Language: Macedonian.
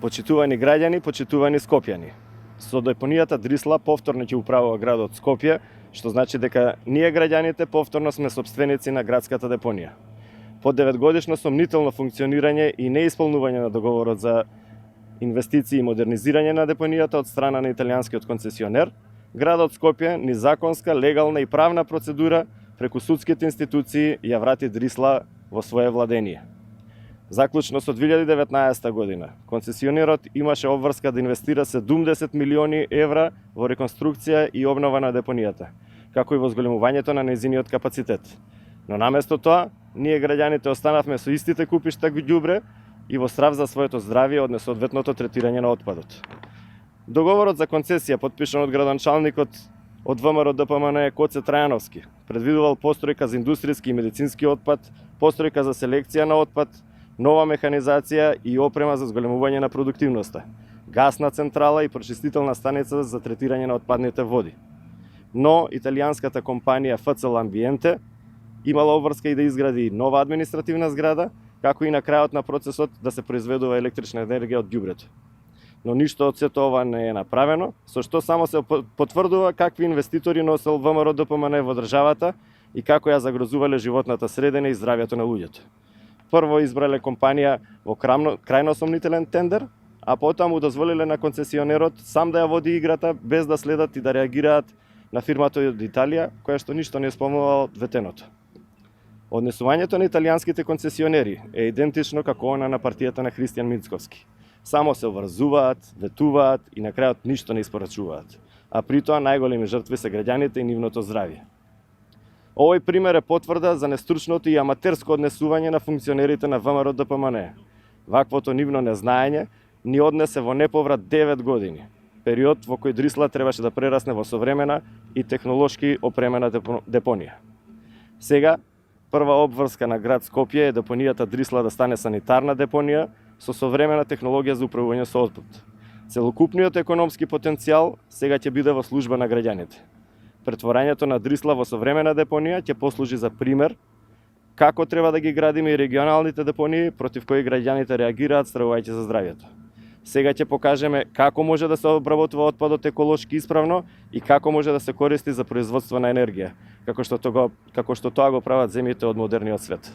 Почитувани граѓани, почитувани скопјани. Со депонијата Дрисла повторно ќе управува градот Скопје, што значи дека ние граѓаните повторно сме сопственици на градската депонија. По 9-годишно сомнително функционирање и неисполнување на договорот за инвестиции и модернизирање на депонијата од страна на италијанскиот концесионер, градот Скопје низ законска, легална и правна процедура преку судските институции ја врати Дрисла во свое владение. Заклучно со 2019 година, концесионерот имаше обврска да инвестира 70 милиони евра во реконструкција и обнова на депонијата, како и во зголемувањето на нејзиниот капацитет. Но наместо тоа, ние граѓаните останавме со истите купишта ѓубре и во страв за своето здравје од несоодветното третирање на отпадот. Договорот за концесија, подпишан од градоначалникот од ВМРО ДПМН Коце Трајановски, предвидувал постројка за индустријски и медицински отпад, постројка за селекција на отпад, нова механизација и опрема за зголемување на продуктивноста, гасна централа и прочистителна станица за третирање на отпадните води. Но италијанската компанија ФЦЛ Амбиенте имала обврска и да изгради нова административна зграда, како и на крајот на процесот да се произведува електрична енергија од ѓубрето. Но ништо од сето ова не е направено, со што само се потврдува какви инвеститори носел ВМРО ДПМН во државата и како ја загрозувале животната средина и здравјето на луѓето. Прво избрале компанија во крајно сомнителен тендер, а потоа му дозволиле на концесионерот сам да ја води играта без да следат и да реагираат на фирмата од Италија, која што ништо не спомнува од ветеното. Однесувањето на италијанските концесионери е идентично како она на партијата на Христијан Мицковски. Само се врзуваат, ветуваат и на крајот ништо не испорачуваат, а при тоа најголеми жртви се граѓаните и нивното здравје. Овој пример е потврда за нестручното и аматерско однесување на функционерите на ВМРО ДПМН. Ваквото нивно незнаење ни однесе во неповрат 9 години, период во кој Дрисла требаше да прерасне во современа и технолошки опремена депонија. Сега, прва обврска на град Скопје е депонијата Дрисла да стане санитарна депонија со современа технологија за управување со отпад. Целокупниот економски потенцијал сега ќе биде во служба на граѓаните. Претворањето на Дрисла во современа депонија ќе послужи за пример како треба да ги градиме и регионалните депонии против кои граѓаните реагираат стравувајќи за здравјето. Сега ќе покажеме како може да се обработува отпадот еколошки исправно и како може да се користи за производство на енергија, како што тоа го прават земјите од модерниот свет.